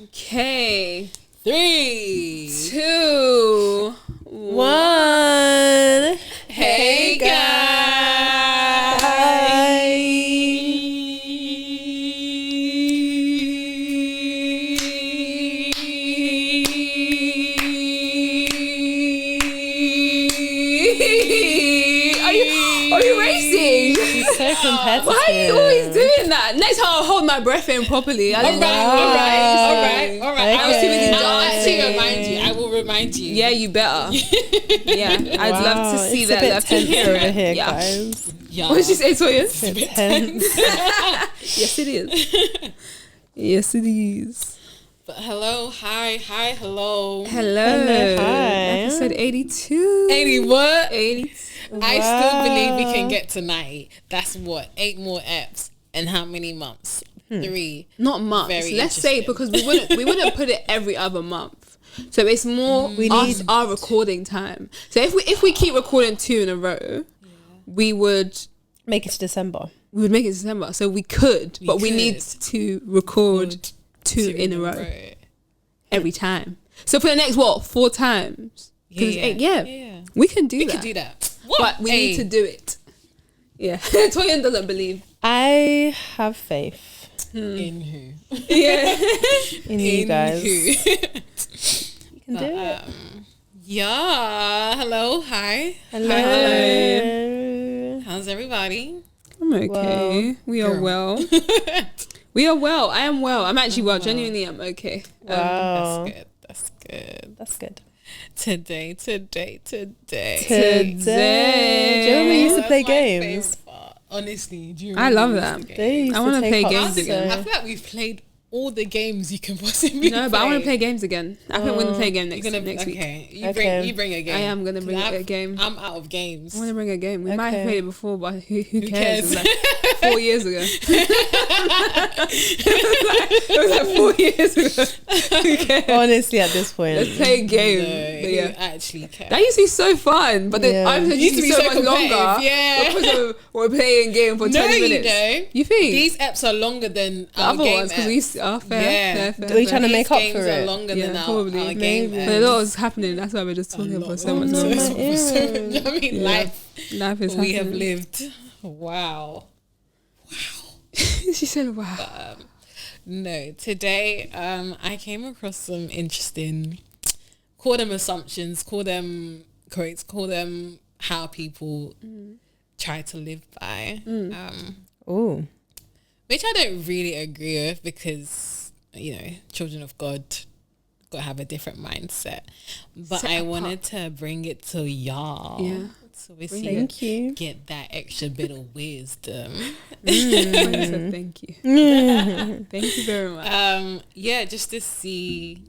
Okay. 3, 2, 1. Hey Are you racing? She's so competitive. Why are you always doing that? Next time I'll hold my breath in properly. All right. Okay. I was too busy I'll I'll actually remind you. I will remind you. Yeah, you better. Yeah, I'd love to see it's that. a bit Love to tense hear over it. here, Yeah. guys. Yeah. What did she say, Toya? It's a bit tense. Yes, it is. Yes, it is. But hello, hi, hello. Hello. Hi. Episode 82. 80 what? 82. I still believe we can get to 90. That's what? 8 more eps. And how many months? 3. Not months. Very Let's say interesting. because we wouldn't put it every other month. So it's more our recording time. So if we keep recording 2 in a row, we would Make it to December. make it December. So we could, but we need to record 2 in a row every time. So for the next 4 times? Yeah. We can do We that. could do that. What? But we need to do it. Yeah. Toyin doesn't believe. I have faith In who? Yeah. in you guys. Who? You can do it. Yeah. Hello. Hi. Hello. How's everybody? I'm okay. Well, we are well. We are well. I am well. I'm actually well. Genuinely, I'm okay. Wow. That's good. That's good. Today. Today. Do you remember you used to play games? Honestly, do you I remember love we used to that. play games? I wanna play take games up, again. I so- feel like we've played all the games you can possibly No, but I want to play games again. I think we're going to play a game next week. Okay, you Okay. bring a game. I am going to bring a game. I'm out of games. I want to bring a game. We might have Okay. played it before, but who cares? cares? It was like 4 years ago. it was like 4 years ago. Who cares? Honestly, at this point. Let's play a game. No, But who yeah. actually cares? That used to be so fun, but then Yeah. I'm It used to be so much competitive, longer. yeah. Because we're playing a game for 20 minutes. You think? These apps are longer than the our other game ones, because we apps. used to, fair. Yeah. Fair, Are we trying to fair. make up games for are it? longer Yeah, than probably. our game Maybe. But a apps. lot is happening. That's why we're just talking about so much no, longer. my ears. You know what I mean? Yeah. Life Life is we have happening. lived. Wow. She said, "Wow." No, today I came across some interesting, call them assumptions, call them quotes, call them how people try to live by, Ooh. which I don't really agree with because, you know, children of God got to have a different mindset. But Set I apart. wanted to bring it to y'all. Yeah. So we Thank you. get that extra bit of wisdom. So thank you. Thank you very much. Yeah, just to see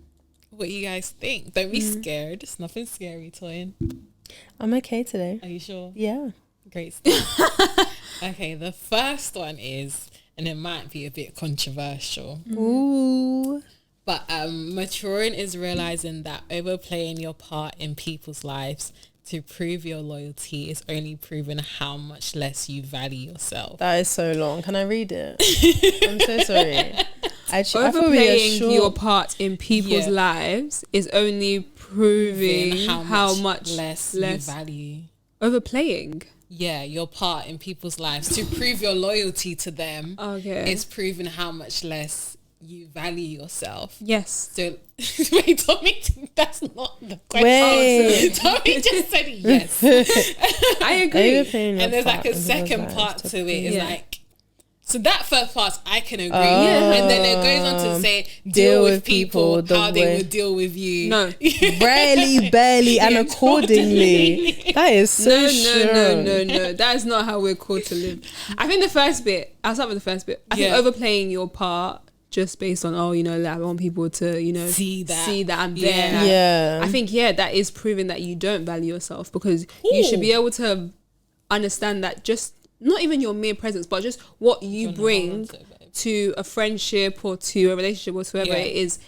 what you guys think. Don't be scared. It's nothing scary, Toyin. I'm okay today. Are you sure? Yeah. Great stuff. Okay, the first one is, and it might be a bit controversial, Ooh. but maturing is realizing that overplaying your part in people's lives to prove your loyalty is only proving how much less you value yourself. That is so long. Can I read it? I'm so sorry. I feel really Overplaying short. your part in people's Yeah. lives is only proving how much less less you value. overplaying. Yeah, your part in people's lives to prove your loyalty to them Okay. is proving how much less you value yourself. Yes. So wait, Tommy, that's not the question. Wait. Tommy just said yes. I agree. And there's like a second part to it. It's Yeah. like, so that first part I can agree. Yeah. And then it goes on to say deal with people the how they way- would deal with you. No. Rarely, barely, and accordingly. That is so No. That is not how we're called to live. I think the first bit, I'll start with the first bit. I think Yeah. overplaying your part just based on, like, I want people to, See that. I'm there. Yeah. Yeah. I think, that is proving that you don't value yourself, because you should be able to understand that just not even your mere presence, but just what you bring to a friendship or to a relationship whatsoever is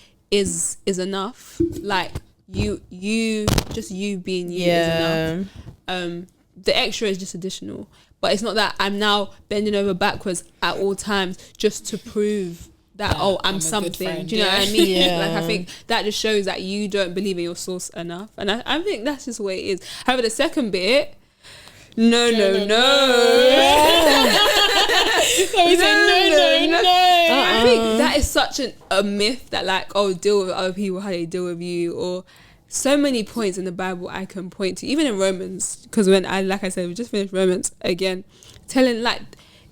enough. Like you just you being you is enough. The extra is just additional, but it's not that I'm now bending over backwards at all times just to prove that I'm something. Friend, do you know what I mean? Yeah. Like I think that just shows that you don't believe in your source enough, and I think that's just the way it is. However, the second bit, no. I think that is such a myth that like, oh, deal with other people how they deal with you, or so many points in the Bible I can point to, even in Romans, because when like I said, we just finished Romans again, telling like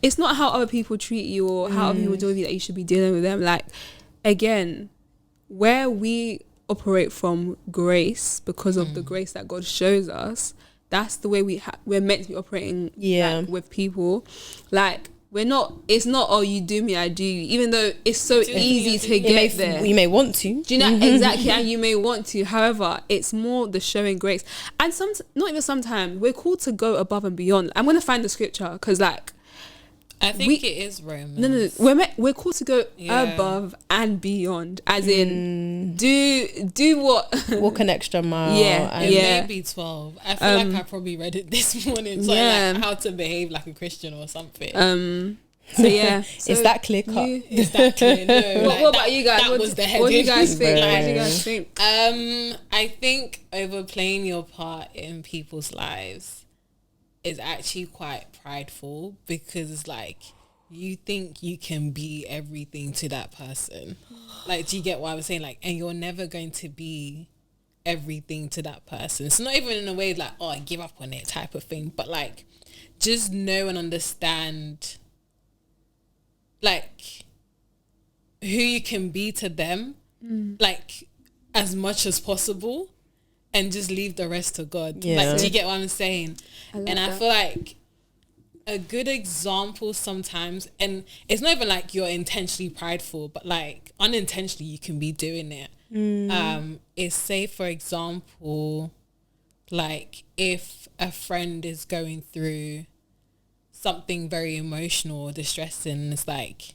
it's not how other people treat you or how other people deal with you that you should be dealing with them. Like again, where we operate from grace because of the grace that God shows us, that's the way we're meant to be operating like, with people. Like it's not, oh, you do me, I do you, even though it's so easy to get there. You may want to. Do you know? Exactly, and you may want to. However, it's more the showing grace. And not even sometimes, we're called to go above and beyond. I'm going to find the scripture because like, I think it is Romans. No. We're called to go above and beyond, as in do what. Walk an extra mile. Maybe 12. I feel like I probably read it this morning. So like how to behave like a Christian or something. So yeah, is that clear cut? Is that clear? No. What about you guys? That was the heading. What do you guys think? What do you guys think? I think overplaying your part in people's lives is actually quite prideful, because it's like you think you can be everything to that person. Like, do you get what I'm saying? Like, and you're never going to be everything to that person. It's not even in a way like, oh, I give up on it type of thing, but like just know and understand like who you can be to them, like as much as possible, and just leave the rest to God. Like, do you get what I'm saying? I feel like a good example sometimes, and it's not even like you're intentionally prideful, but like unintentionally you can be doing it. Is, say for example, like if a friend is going through something very emotional or distressing, it's like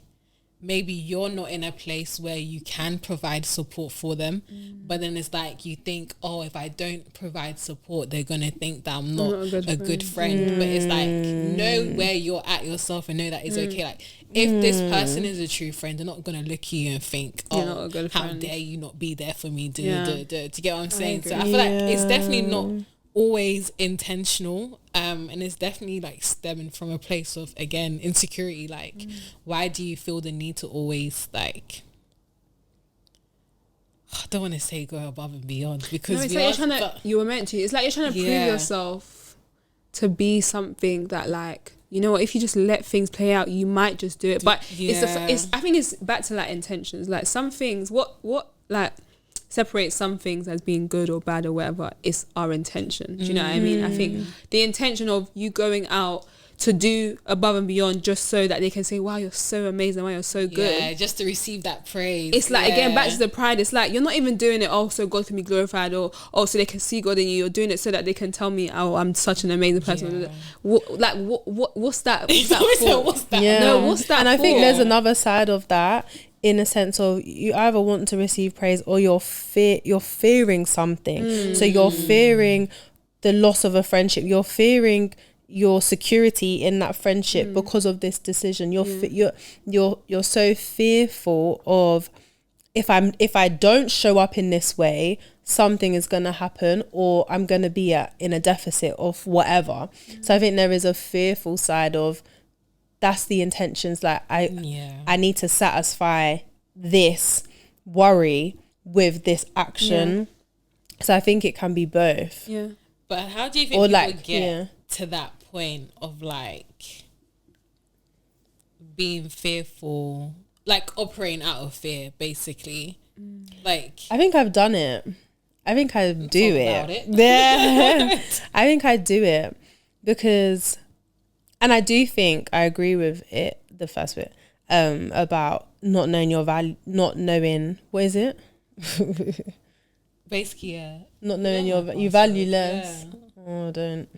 maybe you're not in a place where you can provide support for them, but then it's like you think, oh, if I don't provide support, they're gonna think that I'm not a good friend. But it's like, know where you're at yourself and know that it's okay. Like if this person is a true friend, they're not gonna look at you and think, oh, how dare you not be there for me? Do you get what I'm saying? So I feel like it's definitely not always intentional, and it's definitely like stemming from a place of, again, insecurity. Like why do you feel the need to always like, I don't want to say go above and beyond, because you were meant to. It's like you're trying to prove yourself to be something that, like, you know what, if you just let things play out, you might just do it. But I think it's back to like intentions. Like some things, what like separates some things as being good or bad or whatever is our intention. Do you know what I mean? I think the intention of you going out to do above and beyond just so that they can say, wow, you're so amazing, wow, you're so good. Yeah, just to receive that praise. It's like, again, back to the pride. It's like, you're not even doing it, oh, so God can be glorified, or oh, so they can see God in you. You're doing it so that they can tell me, oh, I'm such an amazing person. What's that? What's that for? What's that? Yeah. No, what's that And I think for? there's another side of that, in a sense of you either want to receive praise or you're fearing something. So you're fearing the loss of a friendship. You're fearing your security in that friendship because of this decision. You're so fearful of, if I don't show up in this way, something is going to happen, or I'm going to be in a deficit of whatever. So I think there is a fearful side of, that's the intentions. Like I need to satisfy this worry with this action. So I think it can be both. Yeah. But how do you think people get to that point of like being fearful, like operating out of fear, basically? Like, I think I've done it. I think I do it. Yeah. I think I do it because, and I do think I agree with it, the first bit, about not knowing your value, not knowing, what is it? Basically, not knowing you value less. Oh, don't.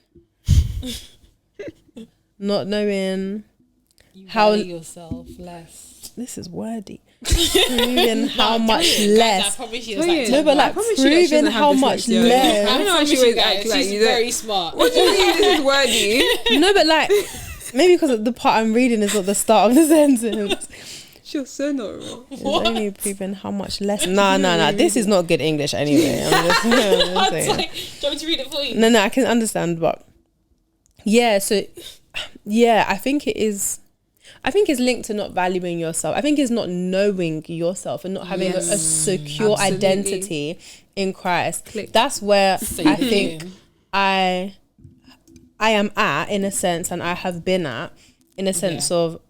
Not knowing you how value yourself less. This is wordy. Proving how much less. No, but like proving how much less. I don't know why she always acts like she's very smart. What do you mean this is wordy? No, but like maybe because the part I'm reading is at the start of the sentence. You're so not wrong. It's only proving how much less. Nah. This is not good English anyway. I'm just saying. Like, do you want me to read it for you? No, I can understand, but yeah. So yeah, I think it's linked to not valuing yourself. I think it's not knowing yourself and not having a secure identity in Christ. That's where I think I am at, in a sense, and I have been at, in a sense of,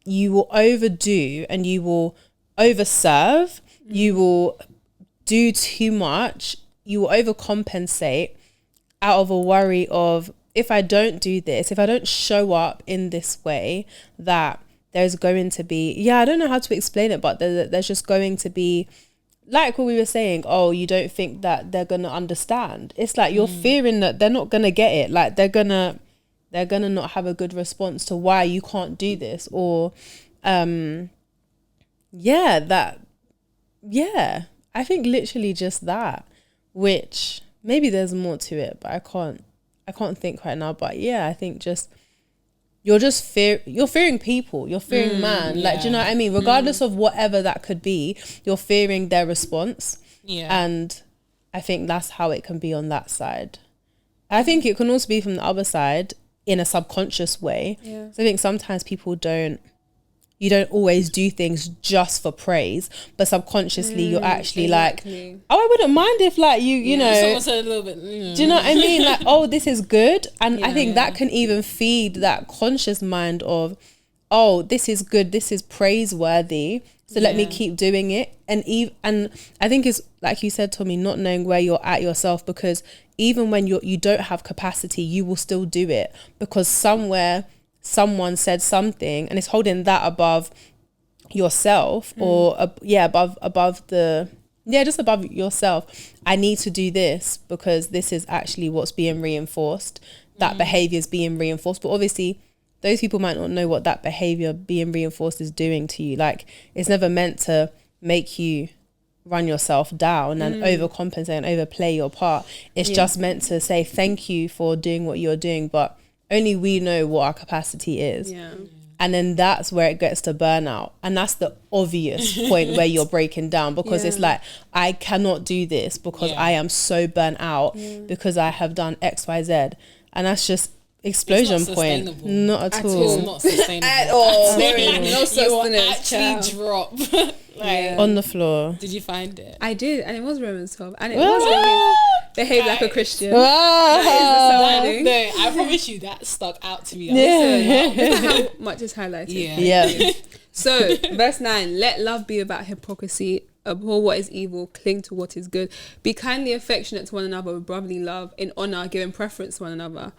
you will overdo and you will overserve, you will do too much, you will overcompensate out of a worry of, if I don't do this, if I don't show up in this way, that there's going to be, I don't know how to explain it, but there's just going to be, like what we were saying, oh, you don't think that they're going to understand. It's like you're fearing that they're not going to get it. Like they're going to not have a good response to why you can't do this, or I think literally just that, which maybe there's more to it, but I can't think right now. But I think just you're fearing people, you're fearing man. Like, do you know what I mean? Regardless of whatever that could be, you're fearing their response. And I think that's how it can be on that side. I think it can also be from the other side in a subconscious way. So I think sometimes you don't always do things just for praise, but subconsciously you're actually like, oh, I wouldn't mind if, like, you know, someone said a little bit, do you know what I mean? Like, oh, this is good. And I think that can even feed that conscious mind of, oh, this is good, this is praiseworthy, so let me keep doing it. And I think it's, like you said, Tommy, not knowing where you're at yourself, because even when you don't have capacity, you will still do it, because somewhere someone said something and it's holding that above yourself, or just above yourself. I need to do this because this is actually what's being reinforced. That behavior is being reinforced, but obviously those people might not know what that behavior being reinforced is doing to you. Like, it's never meant to make you run yourself down and overcompensate and overplay your part. It's just meant to say thank you for doing what you're doing, but only we know what our capacity is. And then that's where it gets to burnout, and that's the obvious point where you're breaking down, because it's like, I cannot do this because I am so burnt out because I have done XYZ, and that's just explosion point. Not at all. It's not sustainable at all. There is no sustenance. Actually drop on the floor. Did you find it? I did, and it was Romans 12, and it was behave like a Christian. That is the no, I promise you that stuck out to me. Listen how much is highlighted. So verse 9, let love be without hypocrisy, abhor what is evil, cling to what is good, be kindly affectionate to one another with brotherly love, in honor, giving preference to one another,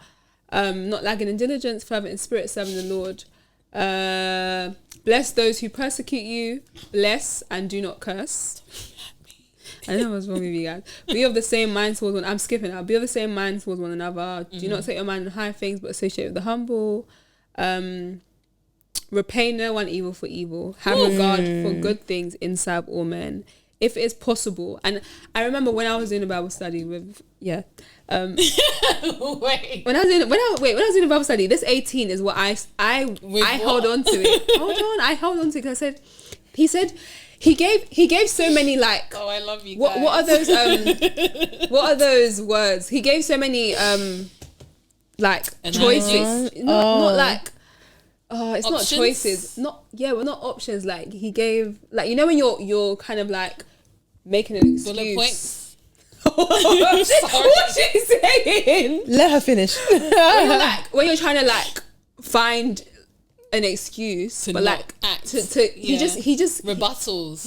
not lagging in diligence, fervent in spirit, serving the Lord. Bless those who persecute you, bless and do not curse. I know what's wrong with you guys. Be of the same mind towards one. I'm skipping out. Be of the same mind towards one another. Do not set your mind on high things, but associate with the humble. Repay no one evil for evil. Have regard for good things inside all men, if it is possible. And I remember when I was doing a Bible study with when I was doing a Bible study, this 18 is what I held on to it. I held on to it because he said. He gave so many, like, oh, I love you guys. What are those words? He gave so many like choices. Not like it's options? Not choices. Not options. Like, he gave, like, you know when you're kind of like making an excuse. Bullet points. What's she saying? Let her finish. when you're trying to like find an excuse, but like act. He just rebuttals.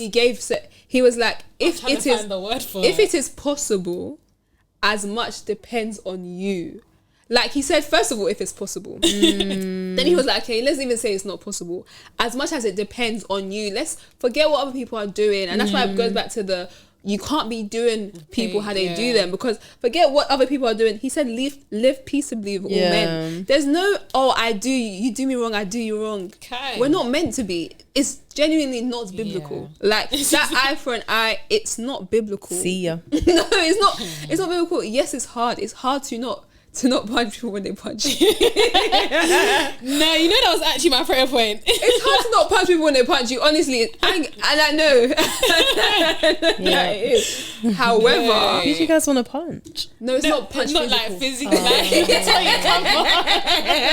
He was like, if it is possible, as much depends on you. Like, he said, first of all, if it's possible. Then he was like, okay, let's even say it's not possible. As much as it depends on you, let's forget what other people are doing. And that's why it goes back to you can't be doing people how they do them, because forget what other people are doing. He said, live peaceably with all men. There's no, you do me wrong, I do you wrong. Okay. We're not meant to be. It's genuinely not biblical. Like, that eye for an eye, it's not biblical. See ya. No, it's not biblical. Yes, it's hard. It's hard to not to not punch people when they punch you. No, you know that was actually my prayer point. It's hard to not punch people when they punch you, honestly. And I know. Yeah. It is. However, Who do you guys want to punch? no, it's not punch. Not physical. like physically. Like, that's how you come on.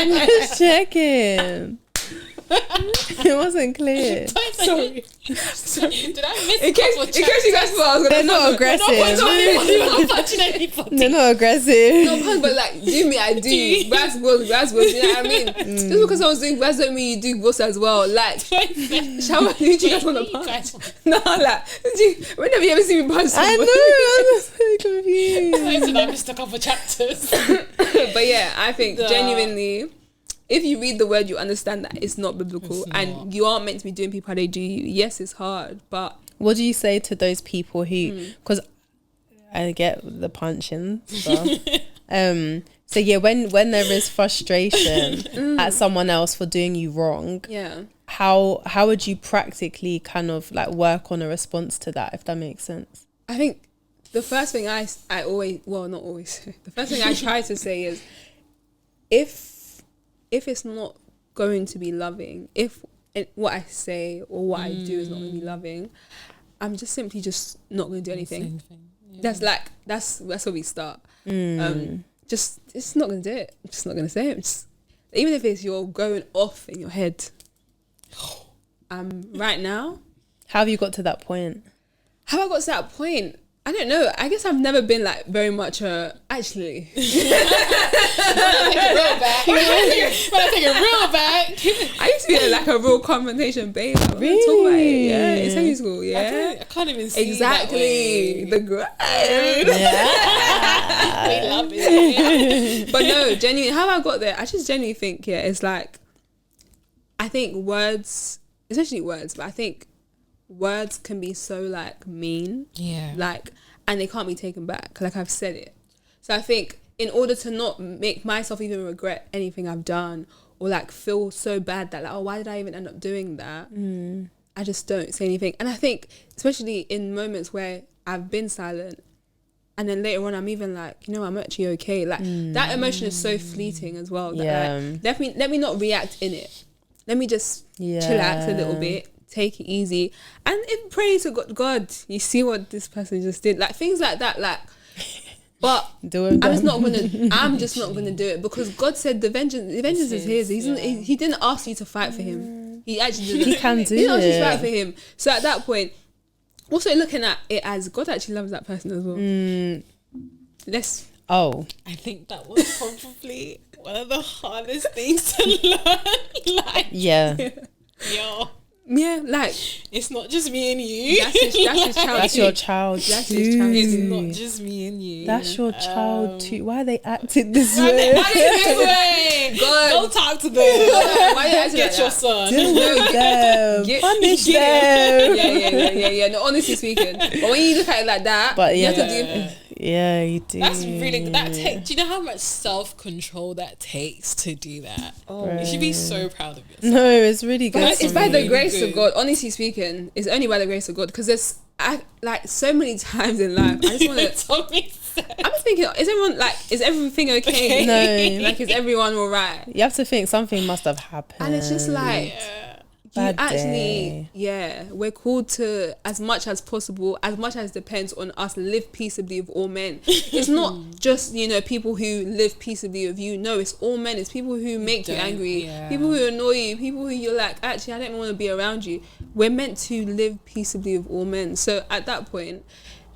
I'm just checking. It wasn't clear. Sorry. Did I miss In case you guys thought I was gonna They're not aggressive. You're not punching anybody. They're not aggressive. no punch, but like do me, I do. Grass goes, you know what I mean? Just because I was doing grass don't mean you do boss as well. Like shower, who do you guys want to punch? No, like when have you ever seen me punch somebody? I know. I'm so confused. I missed a couple chapters. But yeah, I think genuinely, if you read the word, you understand that it's not biblical, and you aren't meant to be doing people how they do you. Yes, it's hard, but What do you say to those people who? Because I get the punching stuff. So yeah, when there is frustration at someone else for doing you wrong, yeah, how would you practically kind of like work on a response to that, if that makes sense? I think the first thing I always, well, not always, the first thing I try to say is, if it's not going to be loving, if what I say or what I do is not going to be loving, I'm just simply just not going to do anything. Yeah. That's where we start. It's not going to do it. I'm just not going to say it. Even if it's you're going off in your head. Right now. How have you got to that point? How I got to that point? I don't know. I guess I've never been like very much actually. When I take it real back. I used to be like a real confrontation babe. Like, Really? talk about it. Yeah, in secondary school. Yeah, I can't even see exactly that the grind. we love it. But no, genuinely, how I got there, I just genuinely think it's like, I think words, especially words, but I think words can be so like mean, like, and they can't be taken back. Like I've said it. So I think in order to not make myself even regret anything I've done or like feel so bad that like, oh, why did I even end up doing that? I just don't say anything. And I think especially in moments where I've been silent and then later on I'm even like, you know, I'm actually okay. Like that emotion is so fleeting as well. That, like, let me not react in it. Let me just chillax a little bit. Take it easy and pray to God. You see what this person just did, like things like that. Like, but I'm just not gonna do it because God said the vengeance is His. He didn't ask you to fight for Him. He actually didn't. He can do He didn't ask you to it. fight for Him. So at that point, also looking at it as God actually loves that person as well. I think that was probably one of the hardest things to learn. Like, Yeah, like it's not just me and you. That's his child. That's your child. That's too. his child. It's not just me and you. That's your child too. Why are they acting this way? God, Don't talk to them. Why you acting Get like your that? son. Deal with them. Punish them. Yeah. No, honestly speaking, but when you look at it like that, But you have to yeah. Yeah, you do. That's really do you know how much self-control that takes to do that? You should be so proud of yourself. No, it's really good. But it's by the grace of God. Honestly speaking, it's only by the grace of God because there's like so many times in life. I just want to. I'm just thinking, is everything okay? No. Like, is everyone all right? You have to think something must have happened. And it's just like. You Bad actually, day. we're called to, as much as possible, as much as depends on us, live peaceably with all men. It's not just, people who live peaceably with you. No, it's all men. It's people who make you angry, people who annoy you, people who you're like, actually, I don't want to be around you. We're meant to live peaceably with all men. So at that point,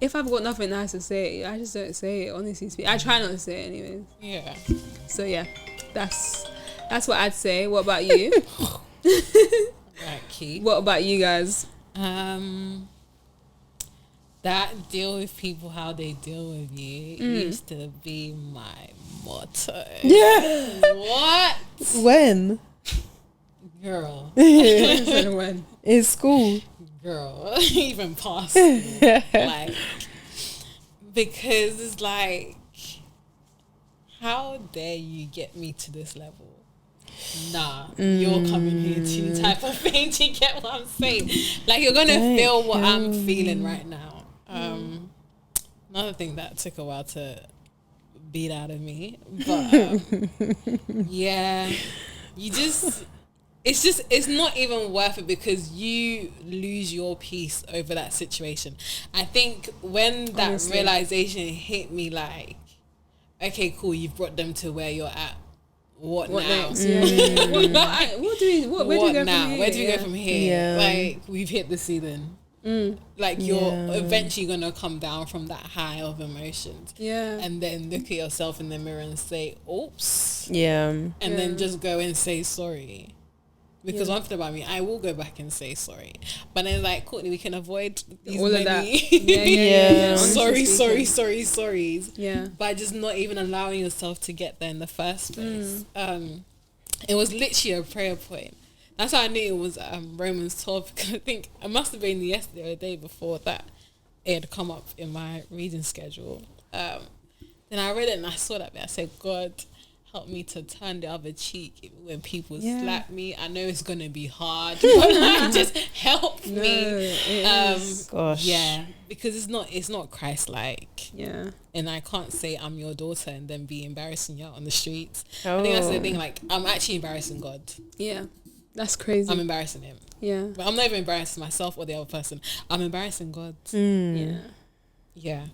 if I've got nothing nice to say, I just don't say it, honestly speaking. I try not to say it anyways. Yeah. So yeah, that's what I'd say. What about you? Right, Keith. What about you guys? That deal with people how they deal with you used to be my motto. Yeah. What? When? Girl. When? In school. Girl. Even past school. Like, because it's like, how dare you get me to this level? Nah, you're coming here too, type of thing. Do you get what I'm saying? Like, you're gonna feel what I'm feeling right now. Another thing that took a while to beat out of me. But yeah, it's not even worth it because you lose your peace over that situation. I think when that Honestly. realization hit me, like, okay, cool, you've brought them to where you're at. What now? next? Yeah. Where do we go now? from here? Where do we go from here? Yeah. Like, we've hit the ceiling. Like, you're eventually gonna come down from that high of emotions. Yeah. And then look at yourself in the mirror and say, oops. Yeah. And then just go and say sorry. Because one thing about me, I will go back and say sorry. But then, like, Courtney, we can avoid these all of that. Yeah. sorries. Yeah. By just not even allowing yourself to get there in the first place. It was literally a prayer point. That's how I knew it was Romans 12, because I think it must have been yesterday or the day before that it had come up in my reading schedule. Then I read it and I saw that bit. I said, God, help me to turn the other cheek when people slap me. I know it's going to be hard, but like, just help me. Gosh. Yeah, because it's not Christ-like. Yeah. And I can't say I'm your daughter and then be embarrassing you out on the streets. I think that's the thing. Like, I'm actually embarrassing God. Yeah. That's crazy. I'm embarrassing him. Yeah. But I'm not even embarrassing myself or the other person. I'm embarrassing God. Yeah. Yeah.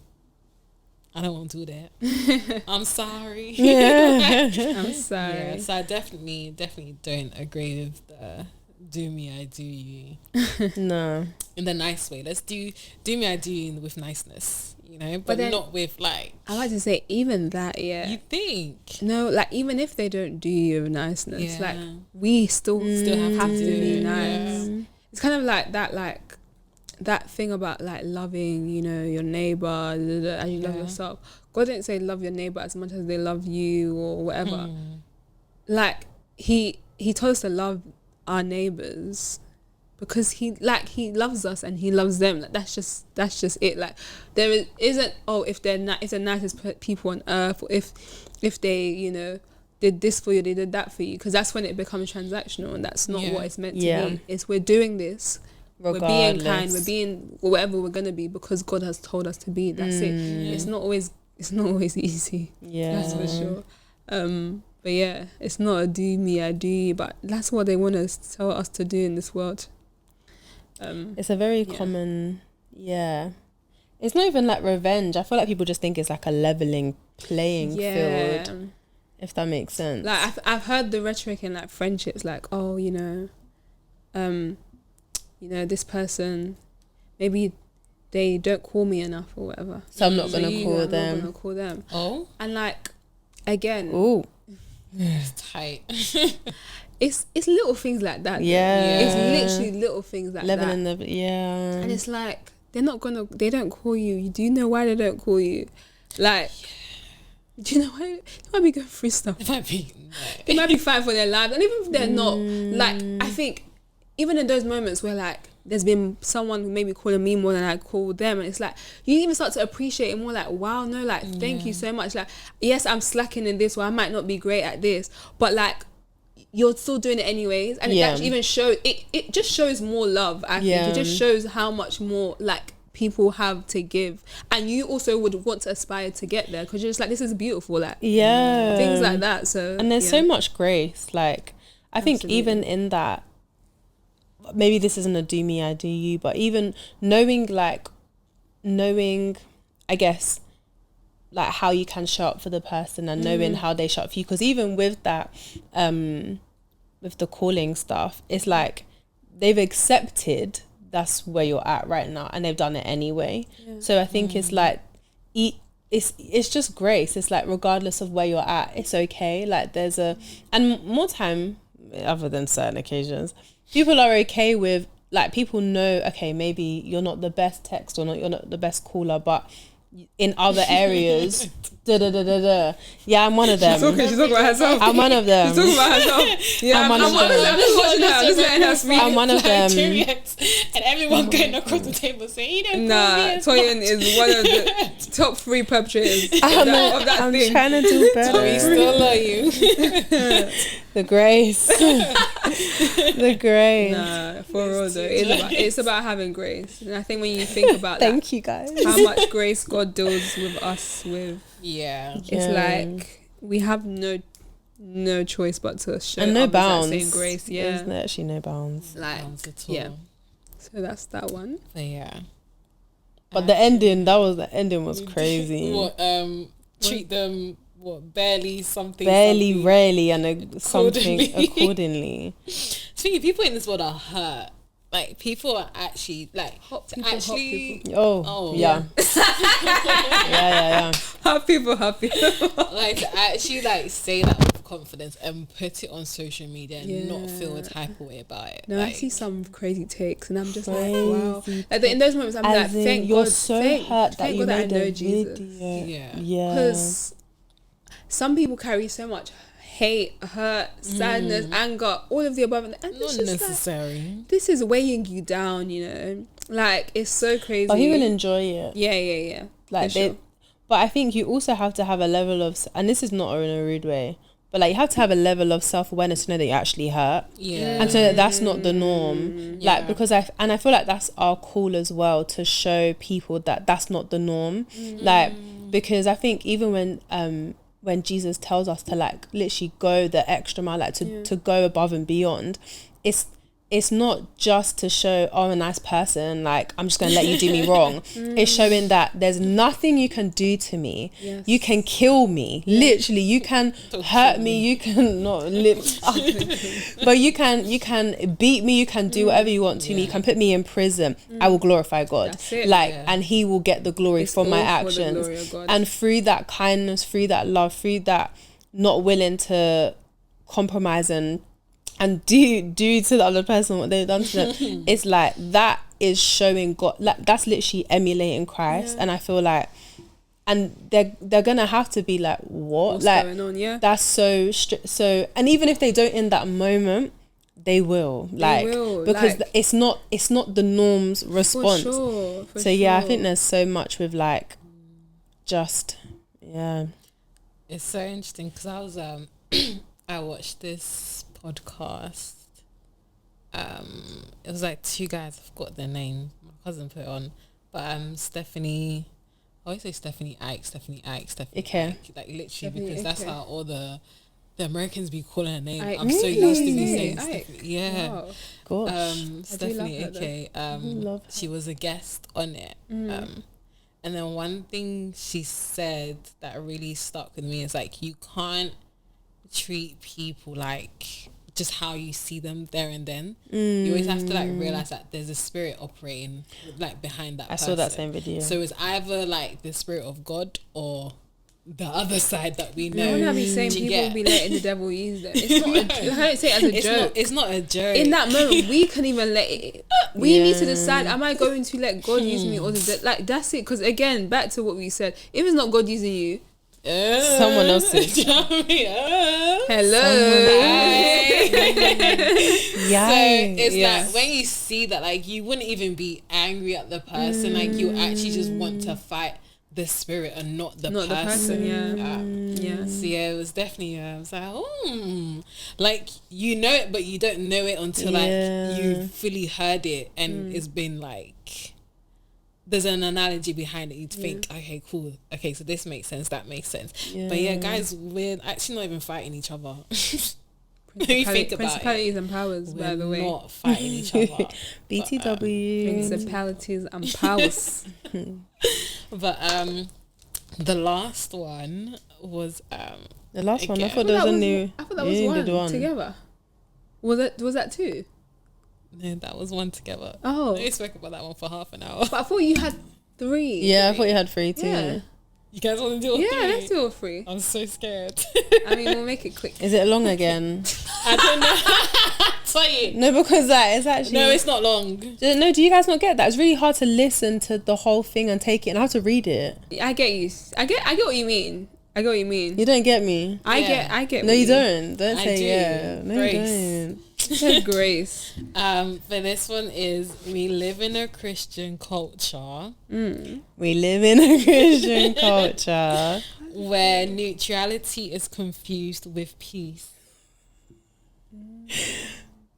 I don't want to do that. I'm sorry. I'm sorry. Yeah, so I definitely don't agree with the do me, I do you. No. In the nice way. Let's do me, I do you with niceness, you know, but then, not with like. I like to say even that, yeah. You think? No, like even if they don't do you with niceness, like we still have to be nice. Yeah. It's kind of like that thing about like loving, you know, your neighbor as you love yourself. God didn't say love your neighbor as much as they love you or whatever. Like he told us to love our neighbors because he loves us and he loves them. Like that's just it. Like there isn't if they're the nicest people on earth, or if they, you know, did this for you, they did that for you, because that's when it becomes transactional, and that's not what it's meant to be. It's we're doing this. Regardless. We're being kind, we're being whatever we're gonna be because God has told us to be. That's it. It's not always easy. Yeah. That's for sure. But yeah, it's not a do me, I do you, but that's what they want to tell us to do in this world. It's a very common it's not even like revenge. I feel like people just think it's like a leveling playing field, if that makes sense. Like I've heard the rhetoric in like friendships, like, oh, you know, this person, maybe they don't call me enough or whatever. So I'm not going to call them. I'm not going to call them. Oh. And like, again. Ooh. It's tight. It's little things like that. Yeah. It's literally little things like that. And it's like, they don't call you. Do you know why they don't call you? Like, do you know why? They might be going through stuff. They might be fighting for their lives. And even if they're not, like, I think, even in those moments where like there's been someone who maybe calling me more than I call them, and it's like you even start to appreciate it more, like, wow, no, like thank you so much. Like, yes, I'm slacking in this, or I might not be great at this, but like you're still doing it anyways. And it actually even shows it just shows more love. I think it just shows how much more like people have to give, and you also would want to aspire to get there, because you're just like, this is beautiful, like things like that. So and there's so much grace, like I think even in that, maybe this isn't a do me, I do you, but even knowing, I guess, like how you can show up for the person and knowing how they show up for you. Because even with that, with the calling stuff, it's like they've accepted that's where you're at right now, and they've done it anyway. So I think it's like, it's just grace. It's like, regardless of where you're at, it's okay. Like and more time, other than certain occasions, people are okay with, like, people know, okay, maybe you're not the best text or you're not the best caller, but in other areas, yeah, I'm one of them. She's talking about herself. I'm one of them. She's talking about herself. Yeah, I'm one of them. I'm just watching her. I'm just letting her speak. I'm one of them. And everyone going across the table saying, you don't Toyin is one of the top 3 perpetrators of that I'm thing. trying to do better. We still love you. The grace. The grace. Nah, for real though. It's about having grace. And I think when you think about Thank you guys. how much grace God deals with us with, Yeah. It's like we have no choice but to show and no others bounds. that same grace. Yeah, There's actually no bounds. like Bounds at all. yeah. So that's that one. But yeah. But the ending was crazy. What treat them barely something Rarely, and something accordingly. Speaking, people in this world are hurt. Like people are actually like Hot people. Oh yeah. yeah. Hot people. Like to actually like say that with confidence and put it on social media and not feel a type of way about it. No, like, I see some crazy takes and I'm just like, wow. Like in those moments, I'm like, thank you're God, so hurt that you made a video. Yeah. Because some people carry so much hate, hurt, sadness, anger, all of the above, and not it's just necessary. like, this is weighing you down, you know. Like it's so crazy. But he will enjoy it. Yeah. Like sure. But I think you also have to have a level of, and this is not in a rude way, but like you have to have a level of self-awareness to know that you're actually hurt. Yeah. And so that's not the norm. Like, because I feel like that's our call as well, to show people that that's not the norm. Like, because I think even when Jesus tells us to like literally go the extra mile, like to go above and beyond, it's not just to show, oh, I'm a nice person, like I'm just gonna let you do me wrong. It's showing that there's nothing you can do to me. Yes. You can kill me, literally. You can hurt me. You can not live, but you can beat me. You can do whatever you want to me. You can put me in prison. I will glorify God. That's it. Like, and He will get the glory It's from my all for the actions. glory of God. And through that kindness, through that love, through that not willing to compromise and do to the other person what they've done to them, it's like that is showing God. Like that's literally emulating Christ. And I feel like, and they're gonna have to be like, what's like going on? Yeah, that's so so. And even if they don't in that moment, they will, because like, it's not the norm's response. For sure. Yeah, I think there's so much with like just it's so interesting because I was I watched this podcast. It was like two guys, I forgot their name, my cousin put it on, but Stephanie, I always say Stephanie Ike, okay. like literally Stephanie because that's Ike. how all the Americans be calling her name. Ike. I'm so Really? used to be saying Ike. Stephanie. Yeah. Wow. Gosh. Stephanie love her, Ike, love her. she was a guest on it. And then one thing she said that really stuck with me is like, you can't treat people like just how you see them there and then. You always have to like realize that there's a spirit operating like behind that person. I saw that same video. So it's either like the spirit of God or the other side that we know. I want to be saying people be letting the devil use them. It's not. I don't say it as a joke. It's not a joke. In that moment, we can even let it. We need to decide: am I going to let God use me, or like that's it? Because again, back to what we said: if it's not God using you, someone else is. Hello. Yeah. So it's like when you see that, like you wouldn't even be angry at the person. Like you actually just want to fight the spirit and not the person. Yeah. So yeah, it was definitely. I was like, like you know it, but you don't know it until like you fully heard it, and it's been like. There's an analogy behind it. You'd think, okay, cool. Okay, so this makes sense. That makes sense. Yeah. But yeah, guys, we're actually not even fighting each other. Principalities and powers, by the way. We're not fighting each other. BTW. Principalities and powers. But the last one was the last one. I again. thought there was a new. I thought that was one together. Was that two? No, that was one together. Oh, we spoke about that one for half an hour. But I thought you had three. Yeah, I thought you had three too. Yeah. You guys want to do all three? Yeah, let's do all three. I'm so scared. I mean, we'll make it quick. Is it long again? I don't know. Tell you. No, because that is actually. No, it's not long. No, do you guys not get that? It's really hard to listen to the whole thing and take it, and I have to read it. I get you. I get what you mean. I get what you mean. You don't get me. I get. No, you don't. Don't I say do. yeah. No, Grace. you don't. Grace. But this one is we live in a Christian culture. We live in a Christian culture where neutrality is confused with peace.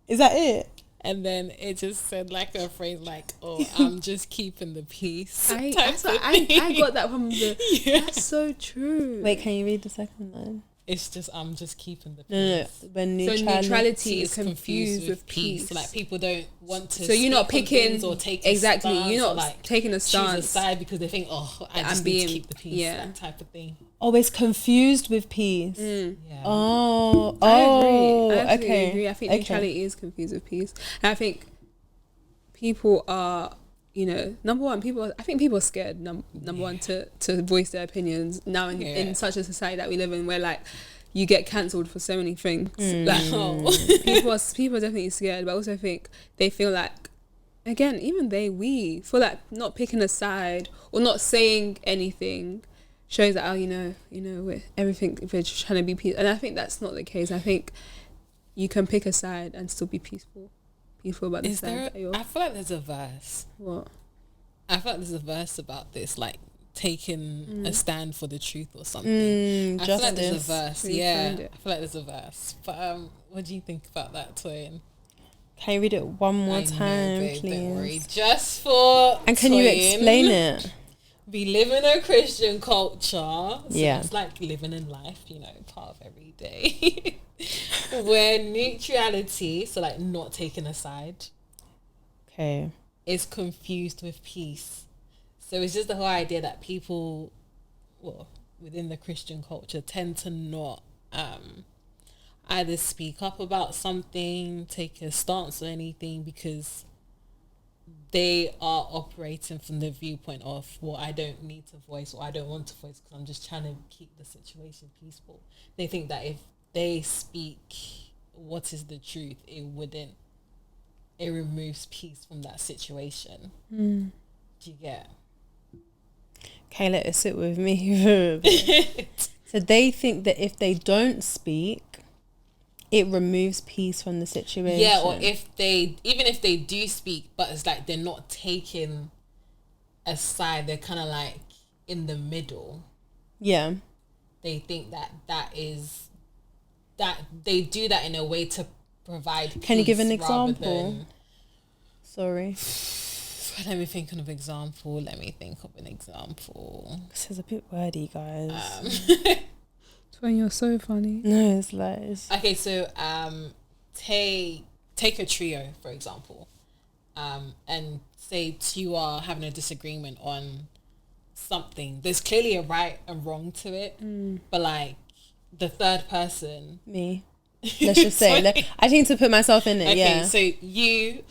Is that it? and then it just said like a phrase like, "Oh, I'm just keeping the peace." I got that from the. Yeah. That's so true. Wait, can you read the second line? It's just I'm just keeping the peace. No. When neutrality is confused with peace. So, like people don't want to. So you're not picking or take exactly. A you're not like taking a stance. Choose a side because they think, oh, I just need to keep the peace. Yeah. That type of thing. Always confused with peace. Yeah. Oh, I okay. agree. I think neutrality is confused with peace. And I think people are, number one, I think people are scared, number one, to voice their opinions now in such a society that we live in where like you get cancelled for so many things. Like people are definitely scared, but I also think they feel like, again, even we feel like not picking a side or not saying anything shows that, we're just trying to be peaceful. And I think that's not the case. I think you can pick a side and still be peaceful about the side that you're... I feel like there's a verse. What? I feel like there's a verse about this, like taking a stand for the truth or something. I feel like there's a verse. Yeah, I feel like there's a verse. But what do you think about that, Toyin? Can you read it one more time, babe, please? Don't worry. Just for and can you explain it? We live in a Christian culture, so it's like living in life, part of every day. Where neutrality, so like not taking a side, is confused with peace. So it's just the whole idea that people, within the Christian culture, tend to not either speak up about something, take a stance or anything, because they are operating from the viewpoint of, I don't need to voice, or I don't want to voice because I'm just trying to keep the situation peaceful. They think that if they speak what is the truth, it removes peace from that situation. Do you get? Okay, let it sit with me. So they think that if they don't speak, it removes peace from the situation. Yeah, or even if they do speak, but it's like they're not taking a side, they're kind of like in the middle. Yeah. They think that they do that in a way to provide peace. Can you give an example? Sorry. Let me think of an example. This is a bit wordy, guys. When you're so funny. No, it's like... Okay, so take a trio, for example, and say you are having a disagreement on something. There's clearly a right and wrong to it, but like the third person... Me. Let's just say... I need to put myself in it, okay, so you...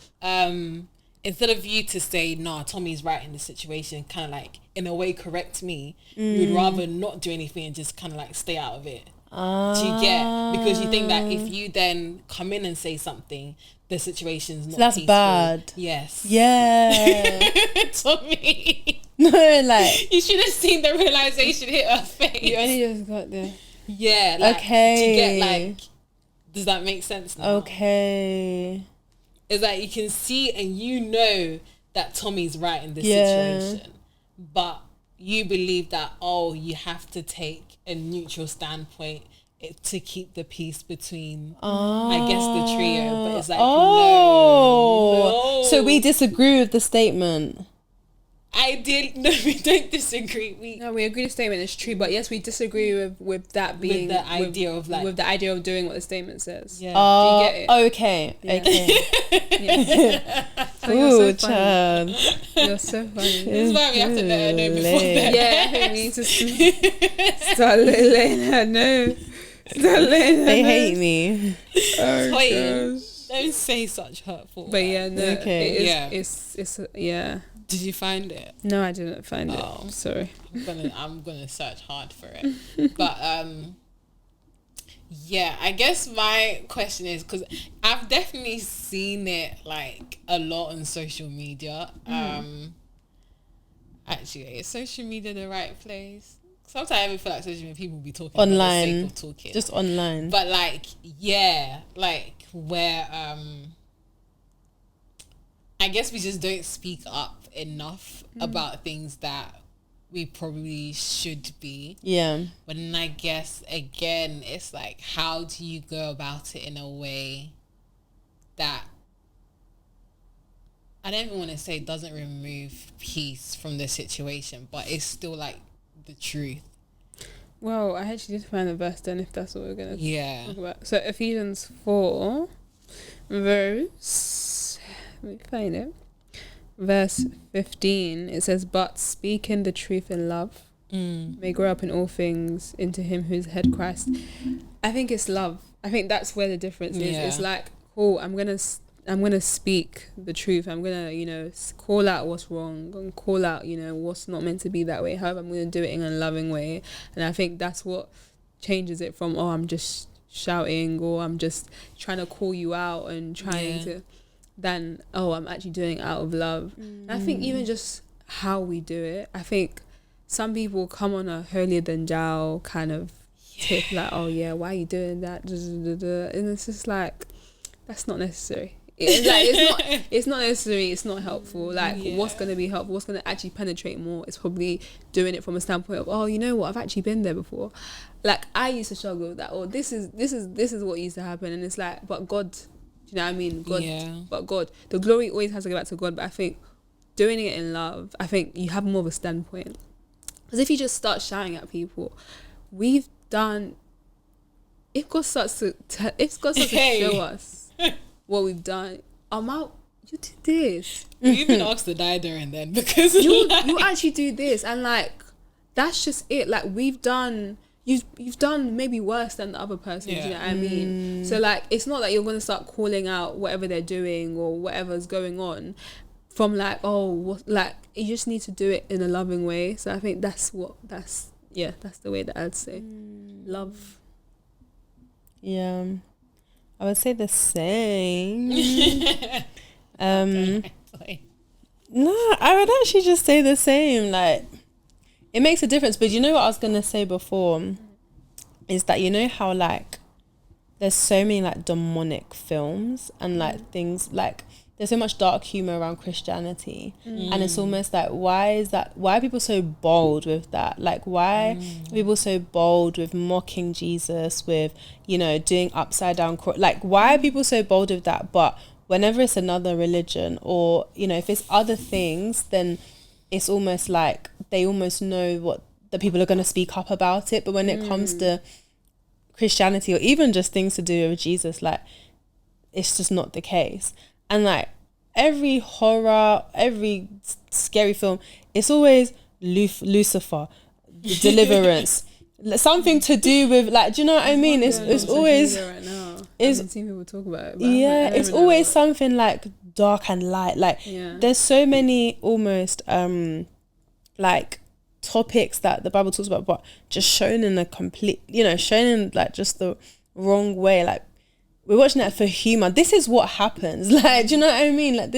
instead of you to say, nah, Tommy's right in this situation, kind of like, in a way, correct me, you'd rather not do anything and just kind of like stay out of it. Do you get? Because you think that if you then come in and say something, the situation's not that's peaceful. Bad. Yes. Yeah. Tommy. No, like... You should have seen the realization hit her face. You only just got there. Yeah. Like, okay. Do you get, like... Does that make sense now? Okay. It's like you can see and you know that Tommy's right in this situation, but you believe that, you have to take a neutral standpoint to keep the peace between, I guess, the trio. But it's like, no. So we disagree with the statement. No, we don't disagree. We agree the statement is true, but yes, we disagree with that being with the idea of like with the idea of doing what the statement says. Yeah. Do you get it? Okay. Yeah. Okay. So ooh, child. You're so funny. This is why we have to let her know before that. Yeah, I think we need to start letting her know. They hate me. Oh, don't say such hurtful. But yeah, no. Okay. It's yeah. Did you find it? No, I didn't find it. Sorry. I'm gonna search hard for it. But yeah, I guess my question is, because I've definitely seen it like a lot on social media. Actually, is social media the right place? Sometimes I even feel like social media people be talking online, for the sake of talking. Just online. But like, yeah, like where I guess we just don't speak up enough about things that we probably should be. Yeah. But then I guess, again, it's like, how do you go about it in a way that I don't even want to say doesn't remove peace from the situation, but it's still like the truth. Well, I actually did find a verse then, if that's what we're going to talk about. So Ephesians 4, verse, let me find it. Verse 15, it says, but speaking the truth in love, may grow up in all things into him who's head, Christ. I think it's love. I think that's where the difference is. It's like, cool, I'm gonna speak the truth. I'm gonna, call out what's wrong and call out, what's not meant to be that way. However, I'm gonna do it in a loving way. And I think that's what changes it from, oh, I'm just shouting, or I'm just trying to call you out and trying to, than, oh, I'm actually doing it out of love. And I think even just how we do it, I think some people come on a holier than thou kind of tip, like, oh yeah, why are you doing that? And it's just like, that's not necessary. It's not necessary. It's not helpful. Like, what's going to be helpful, what's going to actually penetrate more, is probably doing it from a standpoint of, oh, you know what, I've actually been there before. Like, I used to struggle with that. Oh, this is what used to happen. And it's like, but God, do you know what I mean? God, but God, the glory always has to go back to God. But I think doing it in love, I think you have more of a standpoint. Because if you just start shouting at people, if God starts to show us what we've done, I'm out. You did this. You even asked to die there and then, because you actually do this, and like, that's just it. Like, you've done maybe worse than the other person. Do you know what I mean? So like, it's not that you're gonna start calling out whatever they're doing or whatever's going on from like, you just need to do it in a loving way. So I think that's the way that I'd say love. Yeah, I would say the same. No, I would actually just say the same. Like, it makes a difference. But you know what I was gonna say before is that, you know how like there's so many like demonic films and like things, like there's so much dark humor around Christianity, and it's almost like, why are people so bold with that? Like, why are people so bold with mocking Jesus, with, doing upside down like, why are people so bold with that? But whenever it's another religion, or if it's other things, then it's almost like they almost know what the people are going to speak up about it. But when it comes to Christianity, or even just things to do with Jesus, like, it's just not the case. And like, every horror, every scary film, it's always Lucifer, the deliverance, something to do with, like, do you know what I mean? It's always right now. I've been seeing people talk about it. It's always something like dark and light. Like, there's so many almost like topics that the Bible talks about, but just shown in a complete, shown in like just the wrong way. Like, we're watching that for humor. This is what happens. Like, do you know what I mean? Like,